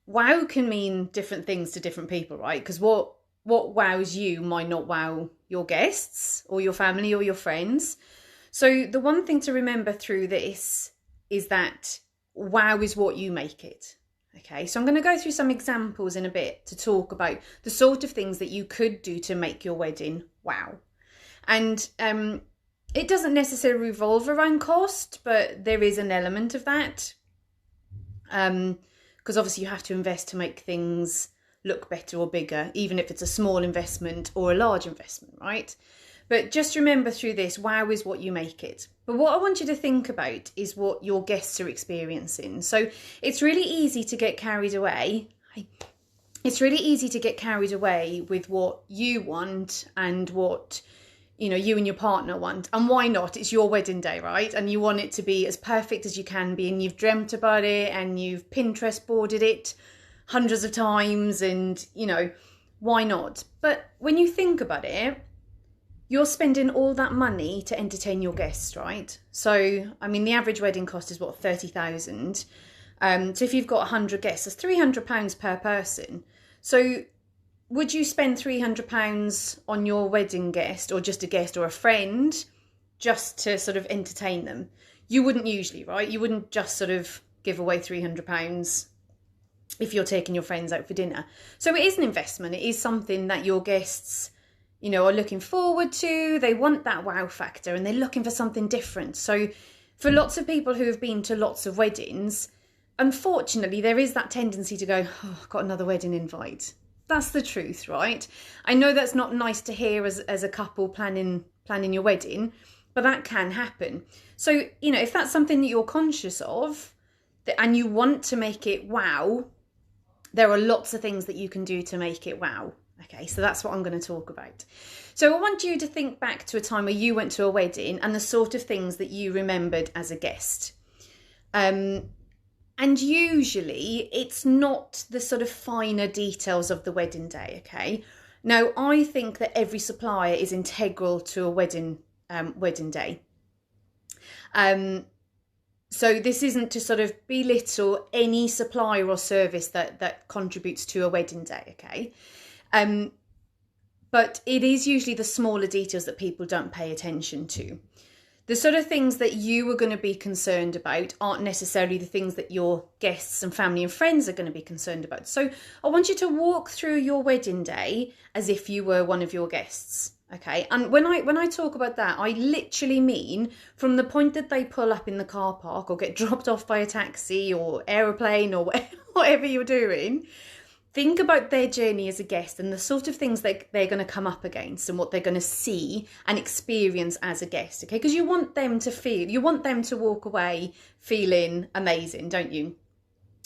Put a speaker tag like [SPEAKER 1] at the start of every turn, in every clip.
[SPEAKER 1] wow can mean different things to different people, right? Because what wows you might not wow your guests or your family or your friends. So the one thing to remember through this is that wow is what you make it. Okay, so I'm going to go through some examples in a bit to talk about the sort of things that you could do to make your wedding wow. And it doesn't necessarily revolve around cost, but there is an element of that. Because obviously you have to invest to make things look better or bigger, even if it's a small investment or a large investment, right? But just remember through this, wow is what you make it. But what I want you to think about is what your guests are experiencing. So it's really easy to get carried away. It's really easy to get carried away with what you want and what you and your partner want. And why not? It's your wedding day, right? And you want it to be as perfect as you can be. And you've dreamt about it and you've Pinterest boarded it hundreds of times. And, why not? But when you think about it, you're spending all that money to entertain your guests, right? So, the average wedding cost is what, 30,000. So if you've got 100 guests, that's £300 per person. So would you spend £300 on your wedding guest, or just a guest or a friend, just to sort of entertain them? You wouldn't usually, right? You wouldn't just sort of give away £300 if you're taking your friends out for dinner. So it is an investment. It is something that your guests, are looking forward to. They want that wow factor and they're looking for something different. So for lots of people who have been to lots of weddings, unfortunately, there is that tendency to go, oh, I've got another wedding invite. That's the truth, right? I know that's not nice to hear as a couple planning your wedding, but that can happen. So, if that's something that you're conscious of and you want to make it wow, there are lots of things that you can do to make it wow. Okay, so that's what I'm going to talk about. So I want you to think back to a time where you went to a wedding and the sort of things that you remembered as a guest. And usually it's not the sort of finer details of the wedding day, okay? Now, I think that every supplier is integral to a wedding day. So this isn't to sort of belittle any supplier or service that contributes to a wedding day, okay? But it is usually the smaller details that people don't pay attention to. The sort of things that you are going to be concerned about aren't necessarily the things that your guests and family and friends are going to be concerned about. So I want you to walk through your wedding day as if you were one of your guests. Okay, and when I talk about that, I literally mean from the point that they pull up in the car park or get dropped off by a taxi or aeroplane or whatever you're doing. Think about their journey as a guest and the sort of things that they're going to come up against and what they're going to see and experience as a guest, okay? Because you want them to walk away feeling amazing, don't you?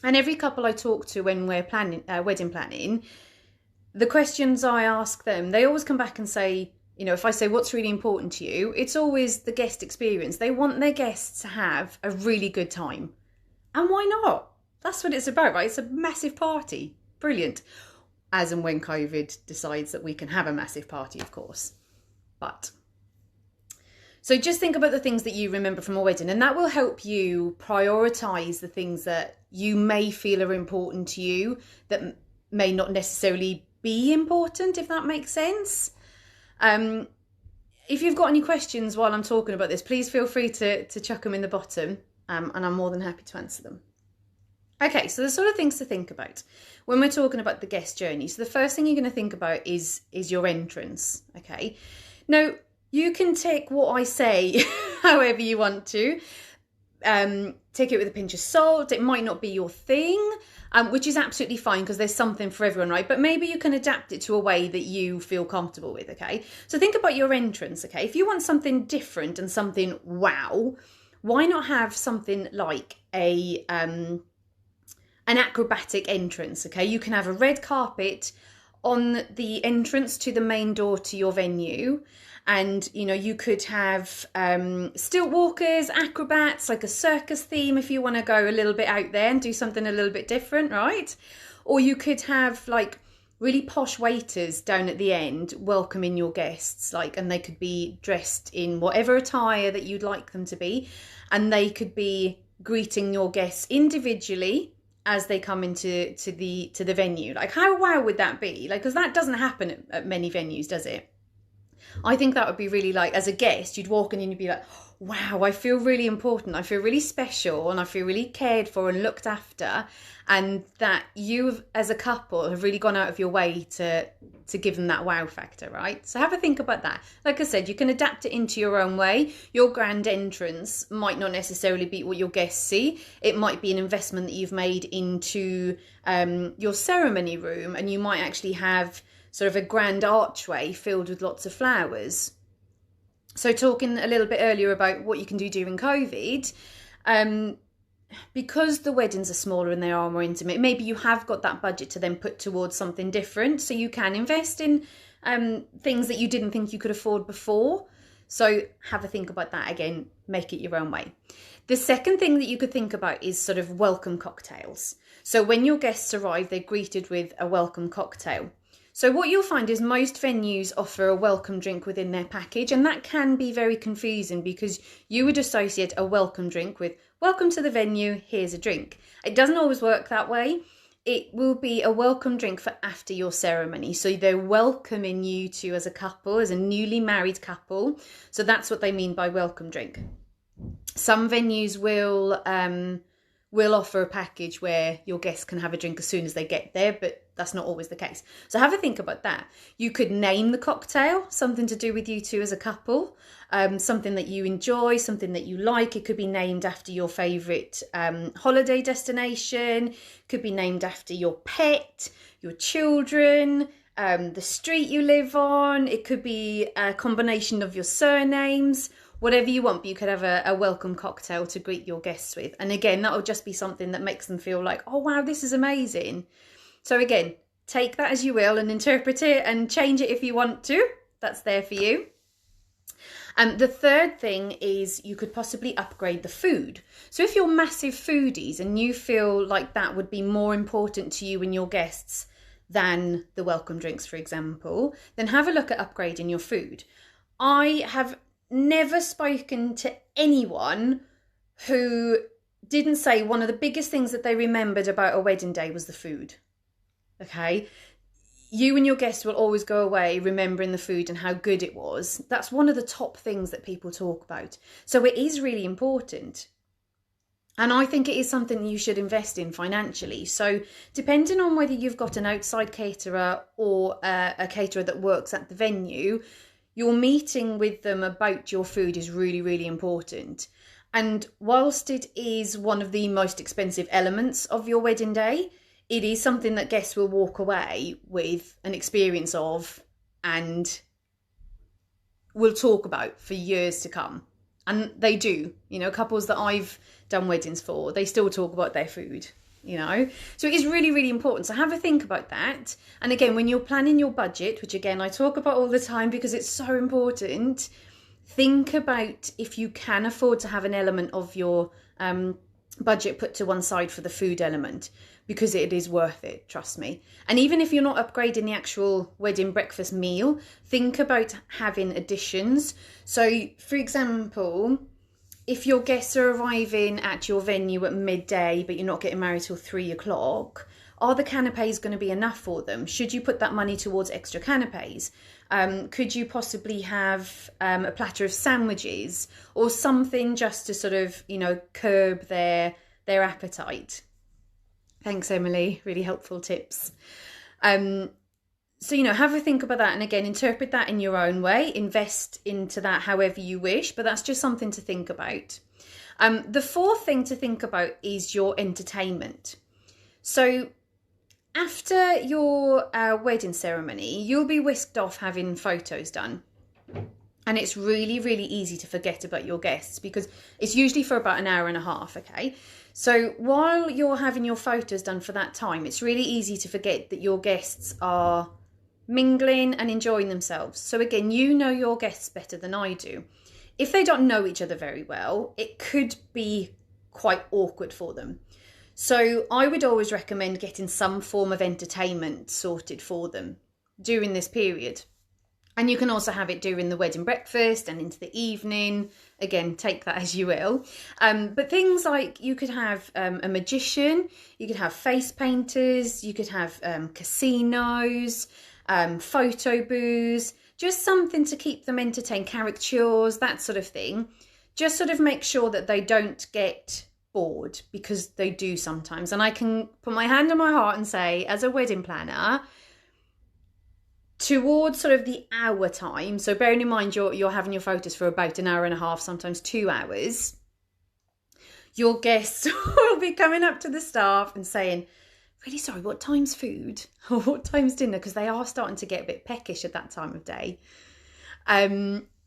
[SPEAKER 1] And every couple I talk to when we're planning wedding planning, the questions I ask them, they always come back and say, if I say what's really important to you, it's always the guest experience. They want their guests to have a really good time. And why not? That's what it's about, right? It's a massive party. Brilliant. As and when COVID decides that we can have a massive party, of course. So just think about the things that you remember from a wedding, and that will help you prioritise the things that you may feel are important to you that may not necessarily be important, if that makes sense. If you've got any questions while I'm talking about this, please feel free to chuck them in the bottom, and I'm more than happy to answer them. Okay, so the sort of things to think about when we're talking about the guest journey. So the first thing you're going to think about is your entrance, okay? Now, you can take what I say however you want to. Take it with a pinch of salt. It might not be your thing, which is absolutely fine because there's something for everyone, right? But maybe you can adapt it to a way that you feel comfortable with, okay? So think about your entrance, okay? If you want something different and something wow, why not have something like an acrobatic entrance, okay? You can have a red carpet on the entrance to the main door to your venue, and you could have stilt walkers, acrobats, like a circus theme if you want to go a little bit out there and do something a little bit different, right? Or you could have like really posh waiters down at the end welcoming your guests, and they could be dressed in whatever attire that you'd like them to be, and they could be greeting your guests individually as they come into the venue. Like, how wow would that be? Like, because that doesn't happen at many venues, does it? I think that would be really, like, as a guest, you'd walk in and you'd be like, wow, I feel really important. I feel really special, and I feel really cared for and looked after. And that you, as a couple, have really gone out of your way to give them that wow factor, right? So have a think about that. Like I said, you can adapt it into your own way. Your grand entrance might not necessarily be what your guests see. It might be an investment that you've made into your ceremony room, and you might actually have sort of a grand archway filled with lots of flowers. So talking a little bit earlier about what you can do during COVID, because the weddings are smaller and they are more intimate, maybe you have got that budget to then put towards something different. So you can invest in things that you didn't think you could afford before. So have a think about that again, make it your own way. The second thing that you could think about is sort of welcome cocktails. So when your guests arrive, they're greeted with a welcome cocktail. So what you'll find is most venues offer a welcome drink within their package, and that can be very confusing because you would associate a welcome drink with welcome to the venue, here's a drink. It doesn't always work that way. It will be a welcome drink for after your ceremony. So they're welcoming you to as a couple, as a newly married couple. So that's what they mean by welcome drink. Some venues will offer a package where your guests can have a drink as soon as they get there, but that's not always the case. So have a think about that. You could name the cocktail, something to do with you two as a couple, something that you enjoy, something that you like. It could be named after your favourite holiday destination, could be named after your pet, your children, the street you live on. It could be a combination of your surnames, whatever you want, but you could have a welcome cocktail to greet your guests with. And again, that will just be something that makes them feel like, oh, wow, this is amazing. So again, take that as you will and interpret it and change it if you want to. That's there for you. The third thing is you could possibly upgrade the food. So if you're massive foodies and you feel like that would be more important to you and your guests than the welcome drinks, for example, then have a look at upgrading your food. I have never spoken to anyone who didn't say one of the biggest things that they remembered about a wedding day was the food. Okay, you and your guests will always go away remembering the food and how good it was. That's one of the top things that people talk about. So it is really important. And I think it is something you should invest in financially. So depending on whether you've got an outside caterer or a caterer that works at the venue, your meeting with them about your food is really, really important. And whilst it is one of the most expensive elements of your wedding day, it is something that guests will walk away with an experience of and will talk about for years to come. And they do, you know, couples that I've done weddings for, they still talk about their food, you know. So it is really, really important. So have a think about that. And again, when you're planning your budget, which again, I talk about all the time because it's so important, think about if you can afford to have an element of your budget put to one side for the food element, because it is worth it, trust me. And even if you're not upgrading the actual wedding breakfast meal, think about having additions. So for example, if your guests are arriving at your venue at midday but you're not getting married till 3 o'clock, are the canapes going to be enough for them? Should you put that money towards extra canapes? Could you possibly have a platter of sandwiches or something just to sort of, you know, curb their appetite? Thanks, Emily. Really helpful tips. So, you know, have a think about that. And again, interpret that in your own way. Invest into that however you wish. But that's just something to think about. The fourth thing to think about is your entertainment. So after your wedding ceremony, you'll be whisked off having photos done. And it's really, really easy to forget about your guests because it's usually for about an hour and a half, okay? So while you're having your photos done for that time, it's really easy to forget that your guests are mingling and enjoying themselves. So again, you know your guests better than I do. If they don't know each other very well, it could be quite awkward for them. So I would always recommend getting some form of entertainment sorted for them during this period. And you can also have it during the wedding breakfast and into the evening again, take that as you will. But things like you could have a magician, you could have face painters, you could have casinos, photo booths, just something to keep them entertained, caricatures, that sort of thing. Just sort of make sure that they don't get bored, because they do sometimes. And I can put my hand on my heart and say, as a wedding planner, towards sort of the hour time, so bearing in mind you're having your photos for about an hour and a half, sometimes 2 hours, your guests will be coming up to the staff and saying, really sorry, what time's food? Or what time's dinner? Because they are starting to get a bit peckish at that time of day.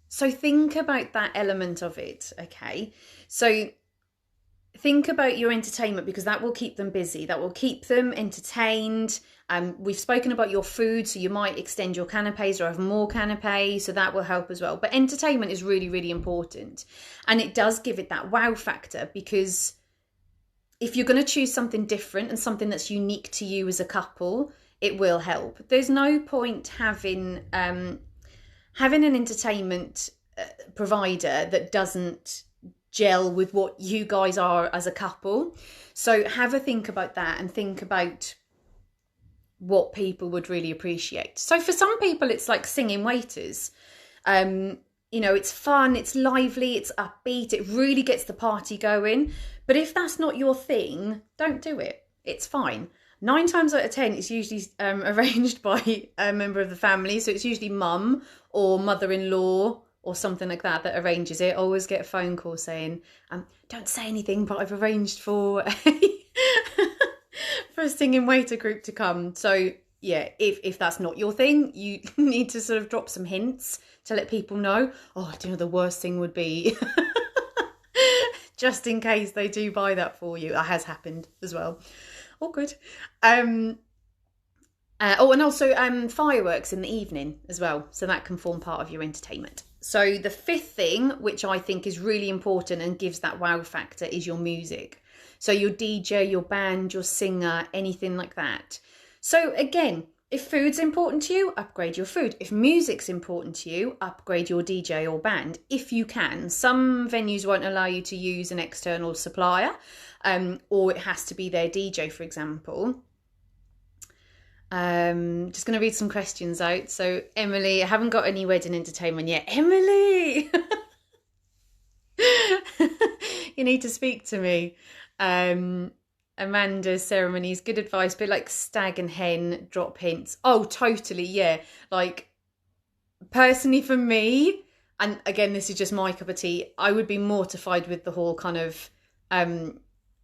[SPEAKER 1] So think about that element of it, okay? So think about your entertainment, because that will keep them busy. That will keep them entertained. We've spoken about your food, so you might extend your canapes or have more canapes, so that will help as well. But entertainment is really, really important. And it does give it that wow factor, because if you're going to choose something different and something that's unique to you as a couple, it will help. There's no point having an entertainment provider that doesn't gel with what you guys are as a couple. So have a think about that, and think about what people would really appreciate. So for some people, it's like singing waiters. It's fun, it's lively, it's upbeat, it really gets the party going. But if that's not your thing, don't do it. It's fine. 9 times out of 10, it's usually arranged by a member of the family. So it's usually mum or mother-in-law or something like that arranges it. I always get a phone call saying, don't say anything, but I've arranged for a singing waiter group to come. So yeah, if that's not your thing, you need to sort of drop some hints to let people know. Oh, do you know the worst thing would be? Just in case they do buy that for you. That has happened as well. Oh, good. And also fireworks in the evening as well. So that can form part of your entertainment. So the 5th thing, which I think is really important and gives that wow factor, is your music. So your DJ, your band, your singer, anything like that. So again, if food's important to you, upgrade your food. If music's important to you, upgrade your DJ or band, if you can. Some venues won't allow you to use an external supplier, or it has to be their DJ, for example. Just going to read some questions out. So Emily, I haven't got any wedding entertainment yet. Emily! You need to speak to me. Amanda's ceremonies, good advice, but like stag and hen, drop hints. Oh, totally, yeah. Like, personally for me, and again, this is just my cup of tea, I would be mortified with the whole kind of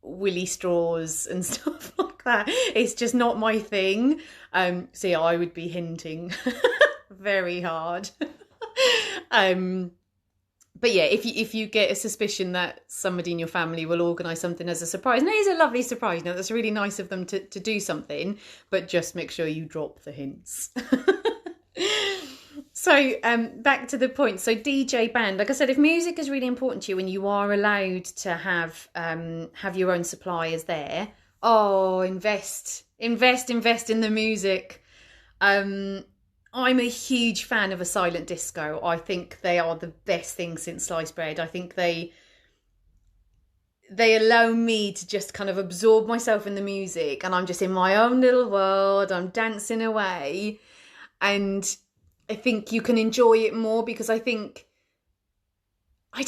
[SPEAKER 1] willy straws and stuff like that. It's just not my thing. So yeah, I would be hinting very hard. But yeah, if you get a suspicion that somebody in your family will organise something as a surprise, and it is a lovely surprise, that's really nice of them to do something, but just make sure you drop the hints. So back to the point. So DJ, band, like I said, if music is really important to you and you are allowed to have your own suppliers there, invest in the music. I'm a huge fan of a silent disco. I think they are the best thing since sliced bread. I think they allow me to just kind of absorb myself in the music, and I'm just in my own little world. I'm dancing away, and I think you can enjoy it more, because I think you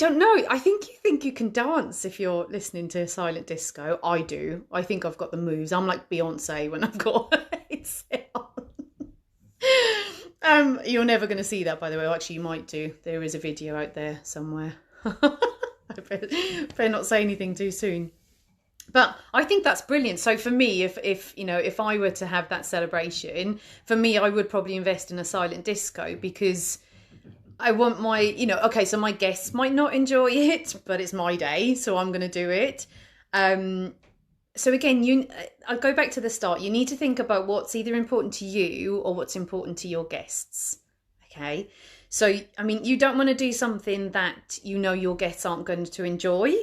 [SPEAKER 1] think you can dance if you're listening to silent disco. I do. I think I've got the moves. I'm like Beyonce when I've got a headset on. You're never going to see that, by the way. Actually, you might do. There is a video out there somewhere. I better not say anything too soon. But I think that's brilliant. So for me, if I were to have that celebration, for me, I would probably invest in a silent disco, because I want so my guests might not enjoy it, but it's my day, so I'm going to do it. So again, I'll go back to the start. You need to think about what's either important to you or what's important to your guests. Okay. So, I mean, you don't want to do something that you know your guests aren't going to enjoy,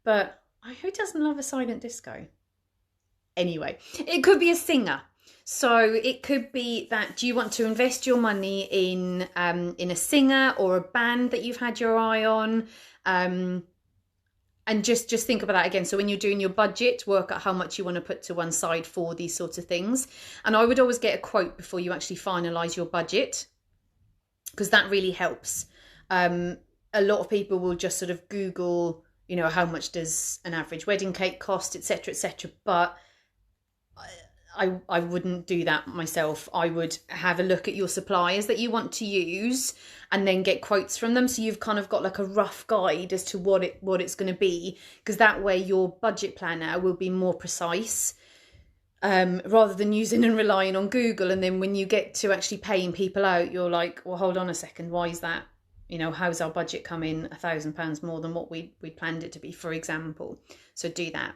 [SPEAKER 1] but who doesn't love a silent disco? Anyway, it could be a singer. So it could be that, do you want to invest your money in a singer or a band that you've had your eye on? And just think about that again. So when you're doing your budget, work out how much you want to put to one side for these sorts of things. And I would always get a quote before you actually finalize your budget, because that really helps. A lot of people will just sort of Google, you know, how much does an average wedding cake cost, etc., etc. But I wouldn't do that myself. I would have a look at your suppliers that you want to use and then get quotes from them. So you've kind of got like a rough guide as to what it's going to be, because that way your budget planner will be more precise, rather than using and relying on Google. And then when you get to actually paying people out, you're like, well, hold on a second, why is that? You know, how's our budget come in £1,000 more than what we planned it to be, for example? So do that.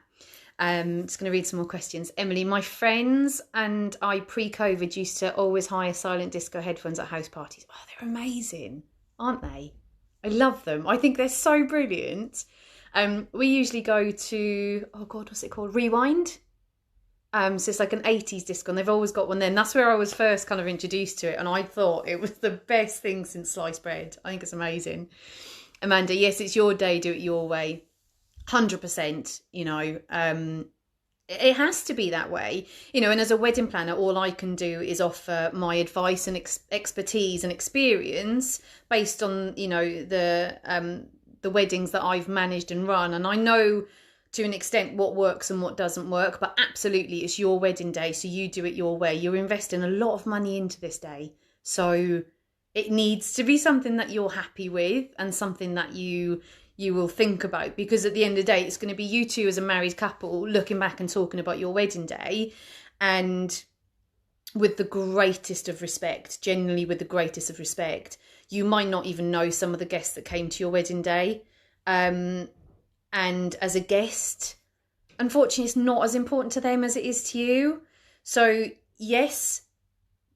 [SPEAKER 1] Just going to read some more questions. Emily, my friends and I pre-COVID used to always hire silent disco headphones at house parties. Oh, they're amazing, aren't they? I love them. I think they're so brilliant. We usually go to, oh God, what's it called? Rewind. So it's like an 80s disco, and they've always got one there. And that's where I was first kind of introduced to it. And I thought it was the best thing since sliced bread. I think it's amazing. Amanda, yes, it's your day. Do it your way. 100%, you know, it has to be that way, you know. And as a wedding planner, all I can do is offer my advice and expertise and experience based on, you know, the weddings that I've managed and run. And I know to an extent what works and what doesn't work, but absolutely it's your wedding day, so you do it your way. You're investing a lot of money into this day, so it needs to be something that you're happy with and something that you will think about, because at the end of the day, it's going to be you two as a married couple looking back and talking about your wedding day, and with the greatest of respect, genuinely with the greatest of respect. You might not even know some of the guests that came to your wedding day. And as a guest, unfortunately, it's not as important to them as it is to you. So yes,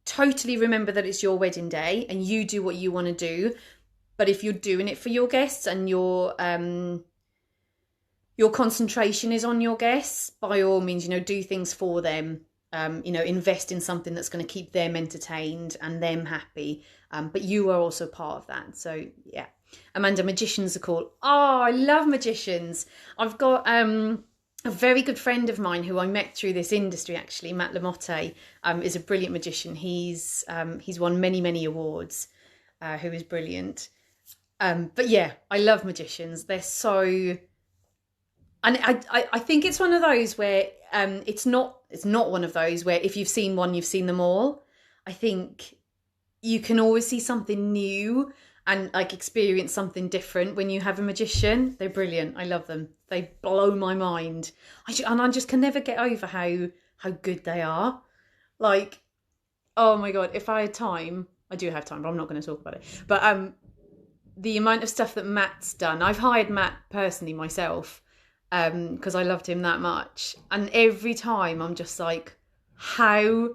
[SPEAKER 1] totally remember that it's your wedding day and you do what you want to do. But if you're doing it for your guests and your concentration is on your guests, by all means, you know, do things for them. You know, invest in something that's going to keep them entertained and them happy. But you are also part of that. So yeah. Amanda, magicians are cool. Oh, I love magicians. I've got a very good friend of mine who I met through this industry, actually. Matt Lamotte is a brilliant magician. He's won many awards. Who is brilliant. But yeah, I love magicians. They're so, and I think it's one of those where it's not one of those where if you've seen one, you've seen them all. I think you can always see something new and like experience something different when you have a magician. They're brilliant. I love them. They blow my mind. And I just can never get over how good they are. Like, oh my God, if I had time, I do have time, but I'm not going to talk about it. But the amount of stuff that Matt's done, I've hired Matt personally myself, because I loved him that much. And every time I'm just like, how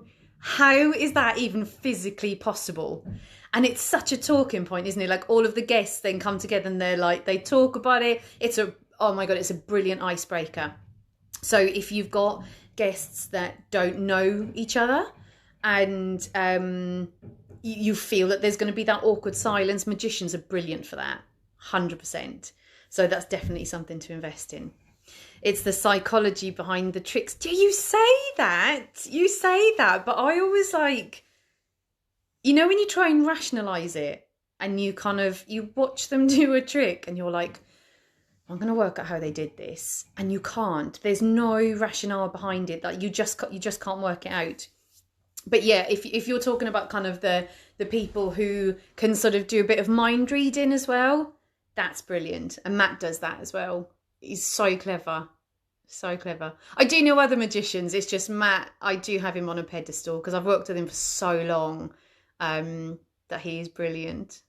[SPEAKER 1] is that even physically possible? And it's such a talking point, isn't it? Like all of the guests then come together and they're like, they talk about it. Oh my God, it's a brilliant icebreaker. So if you've got guests that don't know each other and you feel that there's going to be that awkward silence, magicians are brilliant for that, 100%. So that's definitely something to invest in. It's the psychology behind the tricks. Do you say that? You say that, but I always like, you know, when you try and rationalise it and you watch them do a trick and you're like, I'm going to work out how they did this. And you can't. There's no rationale behind it. That you just can't work it out. But yeah, if you're talking about kind of the people who can sort of do a bit of mind reading as well, that's brilliant. And Matt does that as well. He's so clever. So clever. I do know other magicians. It's just Matt, I do have him on a pedestal because I've worked with him for so long, that he is brilliant.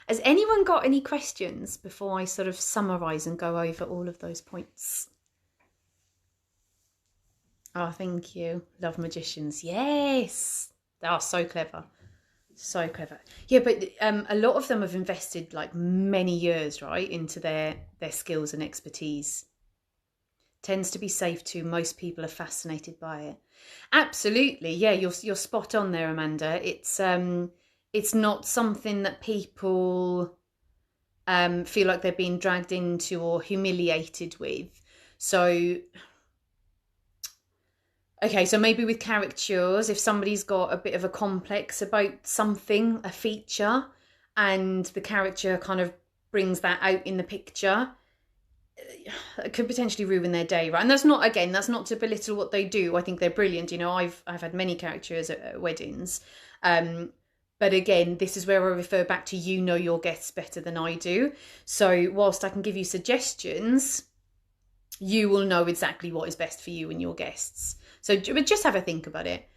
[SPEAKER 1] Has anyone got any questions before I sort of summarise and go over all of those points? Oh, thank you. Love magicians. Yes. They are so clever. So clever. Yeah, but a lot of them have invested like many years, right, into their skills and expertise. Tends to be safe too. Most people are fascinated by it. Absolutely. Yeah, you're spot on there, Amanda. It's not something that people feel like they're being dragged into or humiliated with. So, okay, so maybe with caricatures, if somebody's got a bit of a complex about something, a feature, and the caricature kind of brings that out in the picture, it could potentially ruin their day, right? And that's not, again, that's not to belittle what they do. I think they're brilliant. You know, I've had many caricatures at weddings. But again, this is where I refer back to, you know your guests better than I do. So whilst I can give you suggestions, you will know exactly what is best for you and your guests. So just have a think about it.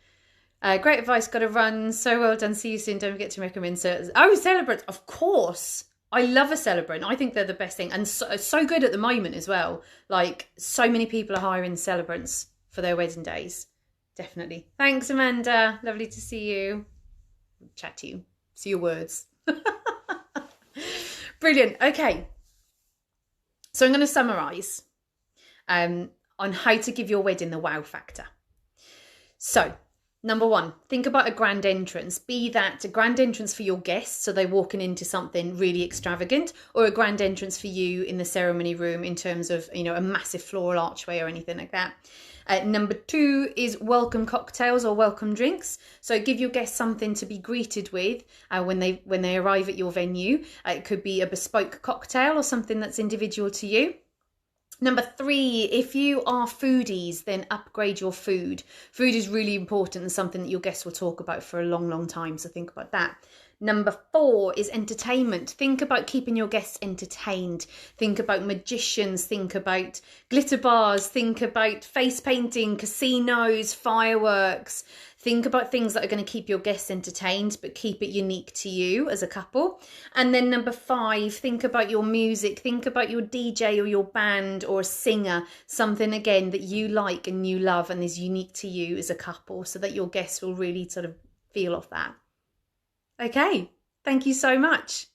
[SPEAKER 1] Great advice, got to run. So well done. See you soon. Don't forget to recommend certain. Oh, celebrants, of course. I love a celebrant. I think they're the best thing, and so good at the moment as well. Like, so many people are hiring celebrants for their wedding days. Definitely. Thanks, Amanda. Lovely to see you. Chat to you. See your words. Brilliant. Okay. So I'm going to summarise on how to give your wedding the wow factor. So, number one, think about a grand entrance. Be that a grand entrance for your guests, so they're walking into something really extravagant, or a grand entrance for you in the ceremony room in terms of, you know, a massive floral archway or anything like that. Number two is welcome cocktails or welcome drinks. So give your guests something to be greeted with when they arrive at your venue. It could be a bespoke cocktail or something that's individual to you. Number three, if you are foodies, then upgrade your food. Food is really important and something that your guests will talk about for a long, long time. So think about that. Number four is entertainment. Think about keeping your guests entertained. Think about magicians. Think about glitter bars. Think about face painting, casinos, fireworks. Think about things that are going to keep your guests entertained, but keep it unique to you as a couple. And then number five, think about your music. Think about your DJ or your band or a singer, something again that you like and you love and is unique to you as a couple, so that your guests will really sort of feel off that. Okay, thank you so much.